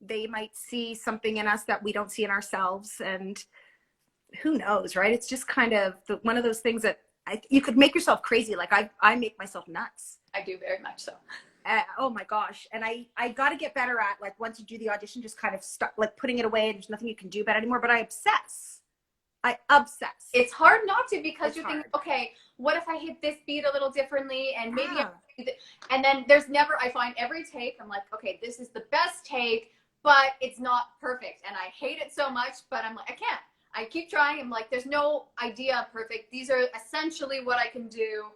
[SPEAKER 2] They might see something in us that we don't see in ourselves, and who knows, right? It's just kind of one of those things that you could make yourself crazy. Like I make myself nuts.
[SPEAKER 1] I do, very much so.
[SPEAKER 2] Oh my gosh. And I got to get better at, like, once you do the audition, just kind of stop, like, putting it away, and there's nothing you can do about it anymore. But I obsess.
[SPEAKER 1] It's hard not to, because you're thinking, okay, what if I hit this beat a little differently, and maybe and then I find every take, I'm like, okay, this is the best take, but it's not perfect, and I hate it so much, but I'm like, I can't. I keep trying. I'm like, there's no idea of perfect. These are essentially what I can do.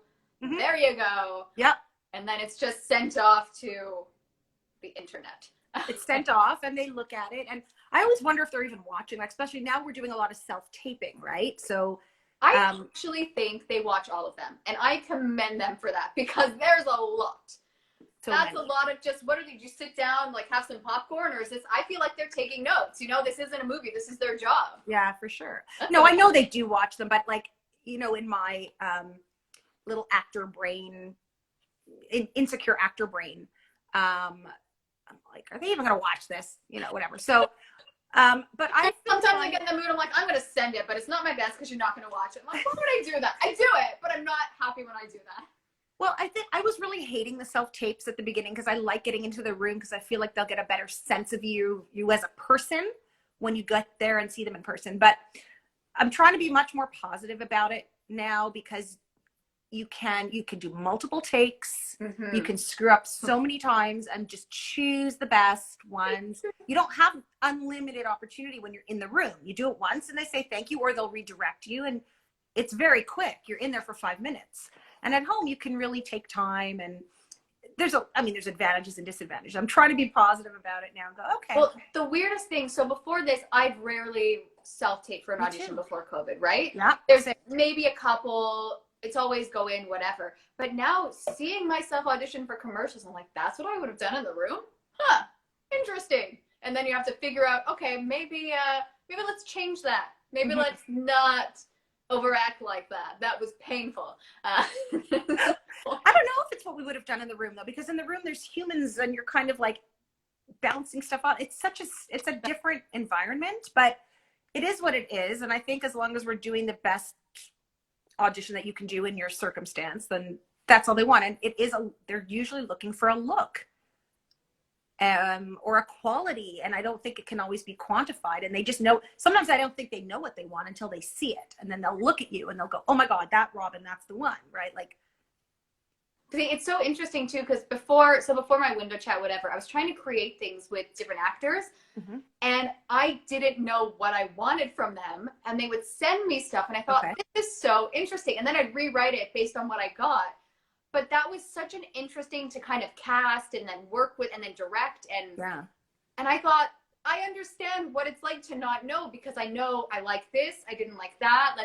[SPEAKER 1] Mm-hmm. There you go.
[SPEAKER 2] Yep.
[SPEAKER 1] And then it's just sent off to the internet.
[SPEAKER 2] It's sent off, and they look at it, and I always wonder if they're even watching. Like, especially now, we're doing a lot of self-taping, right? So
[SPEAKER 1] I actually think they watch all of them, and I commend them for that, because there's a lot. That's a lot of just, what are they, just sit down, like, have some popcorn, or is this, I feel like they're taking notes. This isn't a movie. This is their job.
[SPEAKER 2] Yeah, for sure. No, I know they do watch them, but, like, in my little actor brain, insecure actor brain, I'm like, are they even going to watch this? Whatever. So, but
[SPEAKER 1] sometimes I get in the mood, I'm like, I'm going to send it, but it's not my best because you're not going to watch it. I'm like, why would I do that? I do it, but I'm not happy when I do that.
[SPEAKER 2] Well, I think I was really hating the self-tapes at the beginning, because I like getting into the room, because I feel like they'll get a better sense of you as a person, when you get there and see them in person. But I'm trying to be much more positive about it now, because you can do multiple takes. You can screw up so many times and just choose the best ones. You don't have unlimited opportunity when you're in the room. You do it once and they say thank you, or they'll redirect you, and it's very quick. You're in there for 5 minutes. And at home you can really take time, and there's advantages and disadvantages. I'm trying to be positive about it now and go, okay.
[SPEAKER 1] Well, the weirdest thing, so before this, I've rarely self-taped for an audition before COVID, right?
[SPEAKER 2] Yeah.
[SPEAKER 1] There's maybe a couple, it's always go in, whatever. But now seeing myself audition for commercials, I'm like, that's what I would have done in the room? Huh, interesting. And then you have to figure out, okay, maybe let's change that. Maybe let's not overact like that. That was painful.
[SPEAKER 2] I don't know if it's what we would have done in the room, though, because in the room there's humans and you're kind of like bouncing stuff out. It's a different environment, but it is what it is. And I think as long as we're doing the best audition that you can do in your circumstance, then that's all they want. And they're usually looking for a look or a quality, and I don't think it can always be quantified. And they just know, sometimes I don't think they know what they want until they see it, and then they'll look at you and they'll go, oh my God, that Robyn, that's the one, right? Like,
[SPEAKER 1] it's so interesting too, because before my window chat, whatever, I was trying to create things with different actors, and I didn't know what I wanted from them, and they would send me stuff, and I thought, this is so interesting, and then I'd rewrite it based on what I got. But that was such an interesting to kind of cast and then work with and then direct, and I thought, I understand what it's like to not know, because I know I like this, I didn't like that.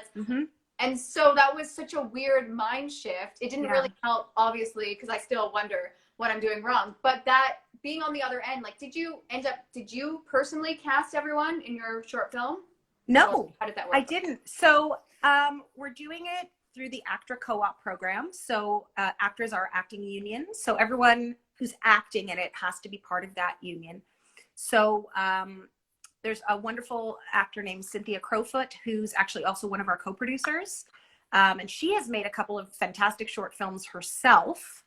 [SPEAKER 1] And so that was such a weird mind shift. It didn't really help, obviously, because I still wonder what I'm doing wrong. But that being on the other end, like, did you personally cast everyone in your short film?
[SPEAKER 2] No,
[SPEAKER 1] how did that work?
[SPEAKER 2] I didn't. So we're doing it through the actor co-op program. So actors are acting unions. So everyone who's acting in it has to be part of that union. So there's a wonderful actor named Cynthia Crowfoot, who's actually also one of our co-producers. And she has made a couple of fantastic short films herself.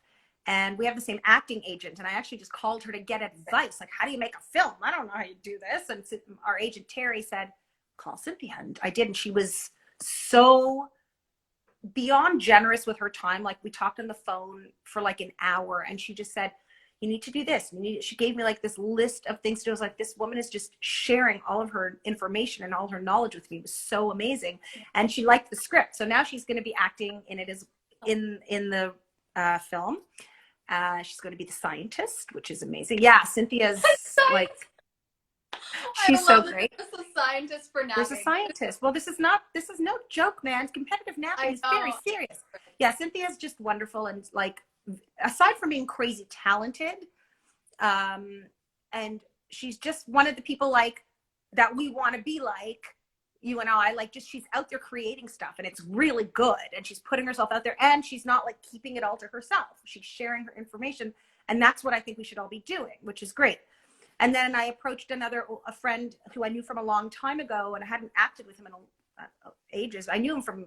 [SPEAKER 2] And we have the same acting agent. And I actually just called her to get advice. Like, how do you make a film? I don't know how you do this. And our agent, Terry, said, call Cynthia. And I did. And she was so beyond generous with her time. Like, we talked on the phone for like an hour, and she just said, you need to do this. She gave me like this list of things to do. I was like, this woman is just sharing all of her information and all her knowledge with me. It was so amazing. And she liked the script. So now she's going to be acting in it as in the film. She's going to be the scientist, which is amazing. Yeah. Cynthia's like, she's so great.
[SPEAKER 1] There's a scientist for napping.
[SPEAKER 2] There's a scientist. Well, this is no joke, man. Competitive napping is very serious. Yeah. Cynthia's just wonderful. And like, aside from being crazy talented, and she's just one of the people like that we want to be like, you and I, like, just, she's out there creating stuff and it's really good, and she's putting herself out there, and she's not like keeping it all to herself. She's sharing her information, and that's what I think we should all be doing, which is great. And then I approached a friend who I knew from a long time ago, and I hadn't acted with him in ages. I knew him from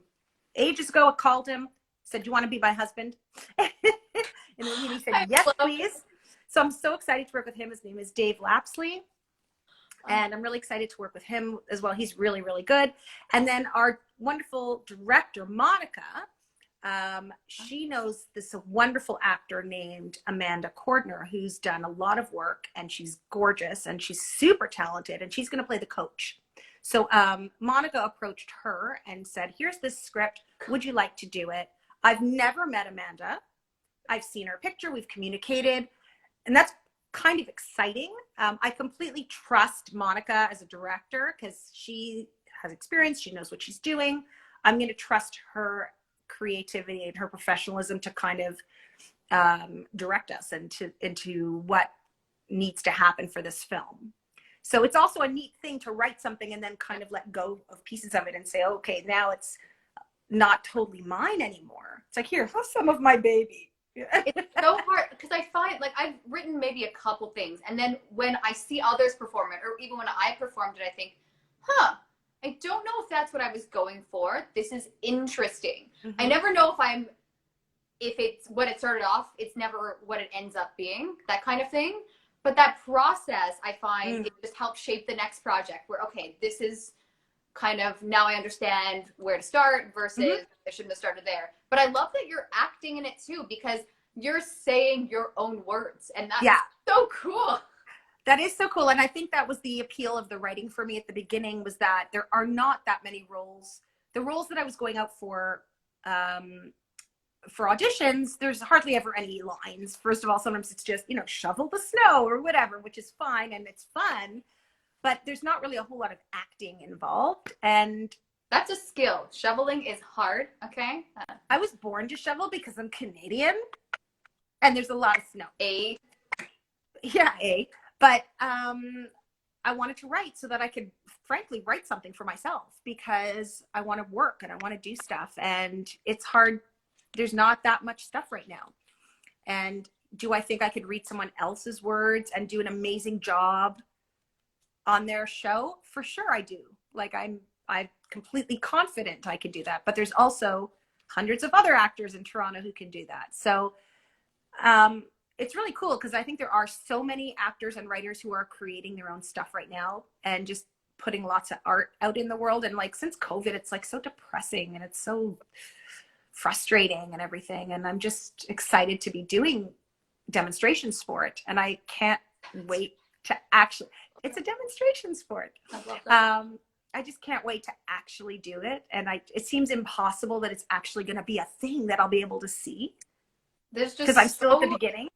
[SPEAKER 2] ages ago. I called him, said, do you want to be my husband? And he said, yes, please. So I'm so excited to work with him. His name is Dave Lapsley. And I'm really excited to work with him as well. He's really, really good. And then our wonderful director, Monica, she knows this wonderful actor named Amanda Cordner, who's done a lot of work, and she's gorgeous and she's super talented, and she's going to play the coach. So Monica approached her and said, here's this script. Would you like to do it? I've never met Amanda. I've seen her picture. We've communicated. And that's kind of exciting. I completely trust Monica as a director because she has experience. She knows what she's doing. I'm going to trust her creativity and her professionalism to kind of direct us into what needs to happen for this film. So it's also a neat thing to write something and then kind of let go of pieces of it and say, okay, now it's not totally mine anymore. It's like, here, have some of my baby.
[SPEAKER 1] It's so hard because I find, like, I've written maybe a couple things, and then when I see others perform it, or even when I performed it, I think, I don't know if that's what I was going for. This is interesting. Mm-hmm. I never know if it's what it started off, it's never what it ends up being, that kind of thing. But that process, I find, it just helps shape the next project where, okay, this is kind of, now I understand where to start versus I shouldn't have started there. But I love that you're acting in it too, because you're saying your own words, and that's so cool.
[SPEAKER 2] That is so cool. And I think that was the appeal of the writing for me at the beginning, was that there are not that many roles. The roles that I was going out for auditions, there's hardly ever any lines. First of all, sometimes it's just, you know, shovel the snow or whatever, which is fine and it's fun, but there's not really a whole lot of acting involved. And
[SPEAKER 1] that's a skill. Shoveling is hard. Okay.
[SPEAKER 2] I was born to shovel because I'm Canadian and there's a lot of snow. But I wanted to write so that I could frankly write something for myself, because I want to work and I want to do stuff, and it's hard. There's not that much stuff right now. And do I think I could read someone else's words and do an amazing job on their show? For sure I do. Like I'm completely confident I could do that, but there's also hundreds of other actors in Toronto who can do that. So it's really cool, because I think there are so many actors and writers who are creating their own stuff right now and just putting lots of art out in the world. And like, since COVID, it's like so depressing and it's so frustrating and everything. And I'm just excited to be doing demonstrations for it. And I can't wait to actually, it's a demonstration sport.
[SPEAKER 1] I love that.
[SPEAKER 2] I just can't wait to actually do it. And it seems impossible that it's actually going to be a thing that I'll be able to see.
[SPEAKER 1] There's just,
[SPEAKER 2] because I'm still at the beginning.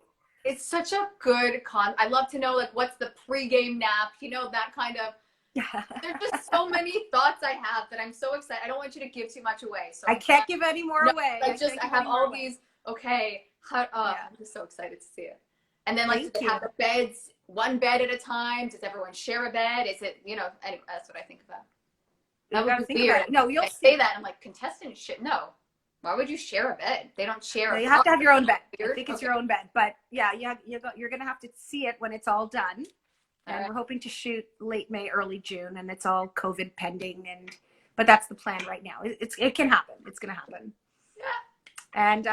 [SPEAKER 1] It's such a good I love to know, like, what's the pregame nap, you know, that kind of, there's just so many thoughts I have that I'm so excited. I don't want you to give too much away. So
[SPEAKER 2] I can't give any more away.
[SPEAKER 1] I have all these, I'm just so excited to see it. And then, like, do they have the beds, one bed at a time? Does everyone share a bed? Is it, you know, anyway, that's what I think about. That would be weird.
[SPEAKER 2] No, you'll
[SPEAKER 1] say that, I'm like, contestant shit, no. Why would you share a bed? They don't share.
[SPEAKER 2] No, you have to have your own bed. I think it's your own bed. But yeah, you're going to have to see it when it's all done. And we're hoping to shoot late May, early June, and it's all COVID pending. But that's the plan right now. It can happen. It's going to happen. Yeah. And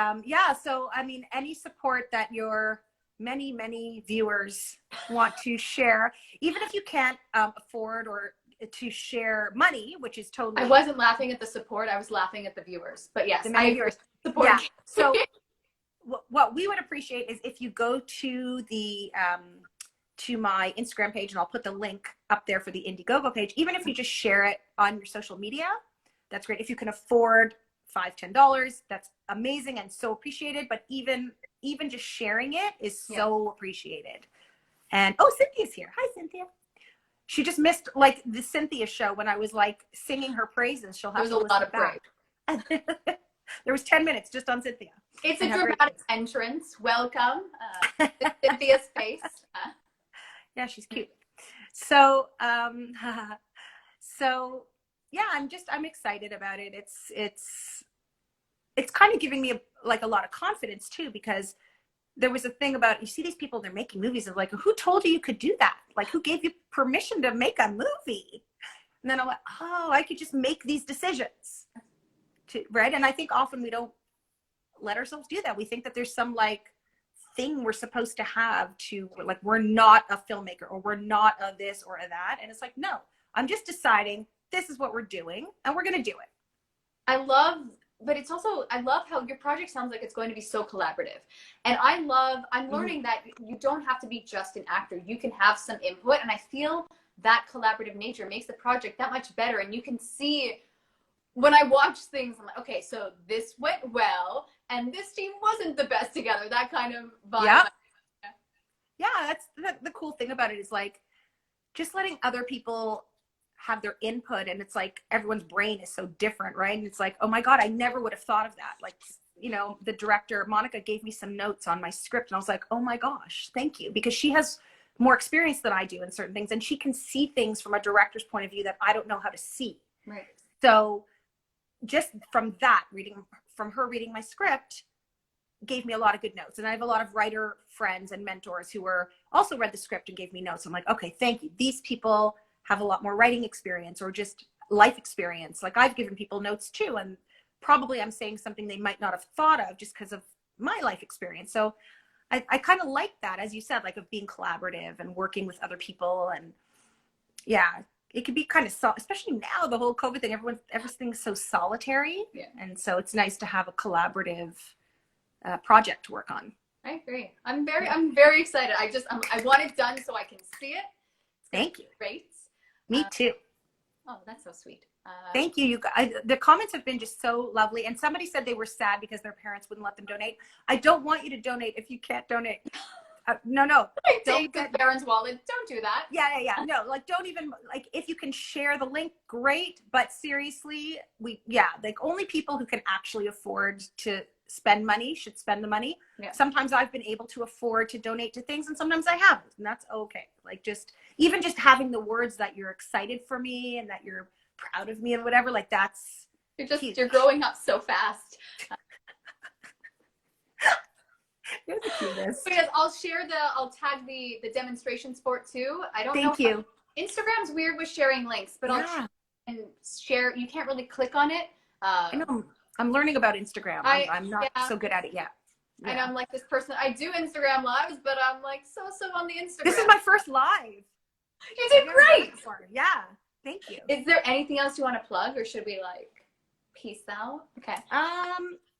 [SPEAKER 2] so I mean, any support that your many viewers want to share, even if you can't afford or to share money, which is totally.
[SPEAKER 1] I wasn't laughing at the support. I was laughing at the viewers. But yes,
[SPEAKER 2] the many viewers.
[SPEAKER 1] Support.
[SPEAKER 2] Yeah. So what we would appreciate is if you go to the to my Instagram page, and I'll put the link up there for the Indiegogo page. Even if you just share it on your social media, that's great. If you can afford $5-10, that's amazing and so appreciated. But even just sharing it is so appreciated. And Cynthia's here. Hi, Cynthia. She just missed like the Cynthia show when I was like singing her praises. She'll have to listen back. There was a lot of praise. There was 10 minutes just on Cynthia.
[SPEAKER 1] It's a dramatic entrance. Welcome, Cynthia's face.
[SPEAKER 2] Yeah, she's cute. So, yeah, I'm excited about it. It's kind of giving me a lot of confidence too, because there was a thing about, you see these people, they're making movies, of like, who told you could do that? Like, who gave you permission to make a movie? And then I'm like, I could just make these decisions, right? And I think often we don't let ourselves do that. We think that there's some like thing we're supposed to have to, like, we're not a filmmaker, or we're not a this or a that. And it's like, no, I'm just deciding this is what we're doing and we're going to do it.
[SPEAKER 1] But it's also, I love how your project sounds like it's going to be so collaborative. And I'm learning that you don't have to be just an actor. You can have some input. And I feel that collaborative nature makes the project that much better. And you can see, when I watch things, I'm like, okay, so this went well, and this team wasn't the best together. That kind of vibe.
[SPEAKER 2] Yeah, that's the cool thing about it, is like just letting other people have their input. And it's like everyone's brain is so different, right? And it's like, oh my God, I never would have thought of that. Like, you know, the director, Monica, gave me some notes on my script, and I was like, oh my gosh, thank you. Because she has more experience than I do in certain things, and she can see things from a director's point of view that I don't know how to see.
[SPEAKER 1] Right.
[SPEAKER 2] So just from that, from her reading my script, gave me a lot of good notes. And I have a lot of writer friends and mentors who also read the script and gave me notes. I'm like, okay, thank you. These people have a lot more writing experience, or just life experience. Like, I've given people notes too, and probably I'm saying something they might not have thought of just because of my life experience. So I kind of like that, as you said, like of being collaborative and working with other people. And yeah, it could be kind of, especially now, the whole COVID thing, everything's so solitary.
[SPEAKER 1] Yeah.
[SPEAKER 2] And so it's nice to have a collaborative project to work on.
[SPEAKER 1] I agree. I'm very excited. I want it done so I can see it.
[SPEAKER 2] Thank you.
[SPEAKER 1] Great.
[SPEAKER 2] Me too.
[SPEAKER 1] Oh, that's so sweet.
[SPEAKER 2] Thank you. The comments have been just so lovely. And somebody said they were sad because their parents wouldn't let them donate. I don't want you to donate if you can't donate. No.
[SPEAKER 1] Don't get parents' wallet. Don't do that.
[SPEAKER 2] Yeah. No, like don't even, like if you can share the link, great. But seriously, like only people who can actually afford to spend money should spend the money.
[SPEAKER 1] Yeah.
[SPEAKER 2] Sometimes I've been able to afford to donate to things and sometimes I haven't, and that's okay. Like even just having the words that you're excited for me and that you're proud of me and whatever, like that's
[SPEAKER 1] you're growing up so fast.
[SPEAKER 2] You're the cutest.
[SPEAKER 1] Because I'll tag the demonstration sport too. I don't know.
[SPEAKER 2] Thank you.
[SPEAKER 1] Instagram's weird with sharing links, but I'll share. You can't really click on it.
[SPEAKER 2] I know. I'm learning about Instagram. I'm not so good at it yet. Yeah.
[SPEAKER 1] And I'm like this person. I do Instagram lives, but I'm like so on the Instagram.
[SPEAKER 2] This is my first live.
[SPEAKER 1] You did great.
[SPEAKER 2] Yeah. Thank you.
[SPEAKER 1] Is there anything else you want to plug, or should we like peace out? Okay.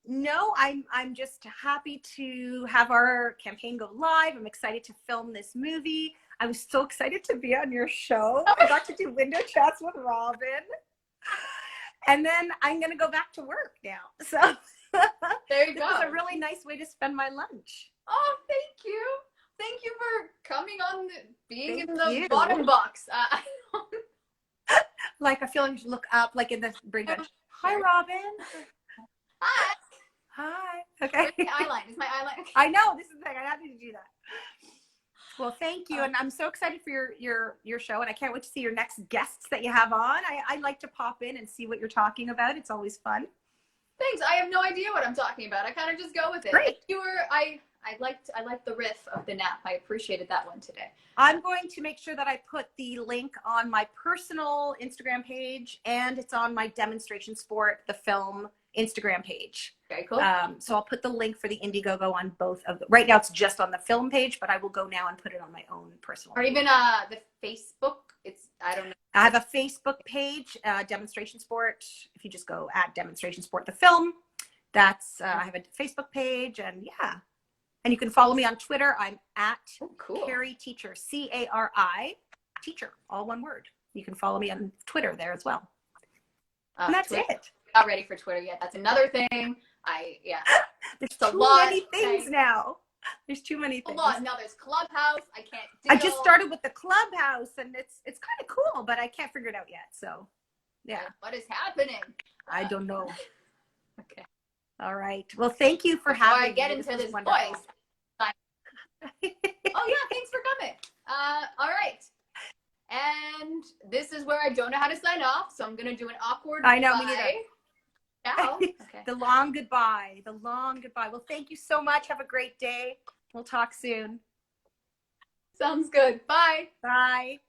[SPEAKER 2] No, I'm just happy to have our campaign go live. I'm excited to film this movie. I was so excited to be on your show. I got to do window chats with Robyn. And then I'm going to go back to work now. So
[SPEAKER 1] there you go.
[SPEAKER 2] This is a really nice way to spend my lunch.
[SPEAKER 1] Oh, thank you. Thank you for coming on, being in the bottom box.
[SPEAKER 2] Like I feel like you should look up, like in the bring up. Hi, Robyn.
[SPEAKER 1] Hi.
[SPEAKER 2] Hi. Okay.
[SPEAKER 1] Where's my eyeline? Is my eyeline? Okay.
[SPEAKER 2] I know, this is the thing. I have to do that. Well, thank you. And I'm so excited for your show. And I can't wait to see your next guests that you have on. I like to pop in and see what you're talking about. It's always fun.
[SPEAKER 1] Thanks. I have no idea what I'm talking about. I kind of just go with it.
[SPEAKER 2] Great.
[SPEAKER 1] I liked the riff of the nap. I appreciated that one today.
[SPEAKER 2] I'm going to make sure that I put the link on my personal Instagram page, and it's on my Demonstration Sport, the film Instagram page.
[SPEAKER 1] Very cool.
[SPEAKER 2] So I'll put the link for the Indiegogo on both of them. Right now it's just on the film page, but I will go now and put it on my own personal.
[SPEAKER 1] Or even the Facebook. I don't know.
[SPEAKER 2] I have a Facebook page, Demonstration Sport. If you just go at Demonstration Sport, the film, that's, I have a Facebook page, and yeah. And you can follow me on Twitter. I'm at Cari Teacher, C-A-R-I, teacher, all one word. You can follow me on Twitter there as well. And that's
[SPEAKER 1] Twitter.
[SPEAKER 2] it.
[SPEAKER 1] Not ready for Twitter yet. That's another thing.
[SPEAKER 2] There's too many things now. There's too many things.
[SPEAKER 1] A lot. Now there's Clubhouse. I can't do.
[SPEAKER 2] I just started with the Clubhouse, and it's kind of cool, but I can't figure it out yet. So, yeah.
[SPEAKER 1] What is happening?
[SPEAKER 2] I don't know.
[SPEAKER 1] Okay.
[SPEAKER 2] All right. Well, thank you for having me.
[SPEAKER 1] I get into this voice. Oh yeah, thanks for coming. All right. And this is where I don't know how to sign off, so I'm gonna do an awkward.
[SPEAKER 2] I know,
[SPEAKER 1] bye.
[SPEAKER 2] me neither.
[SPEAKER 1] Ciao. Okay.
[SPEAKER 2] The long goodbye. The long goodbye. Well, thank you so much. Have a great day. We'll talk soon.
[SPEAKER 1] Sounds good. Bye.
[SPEAKER 2] Bye.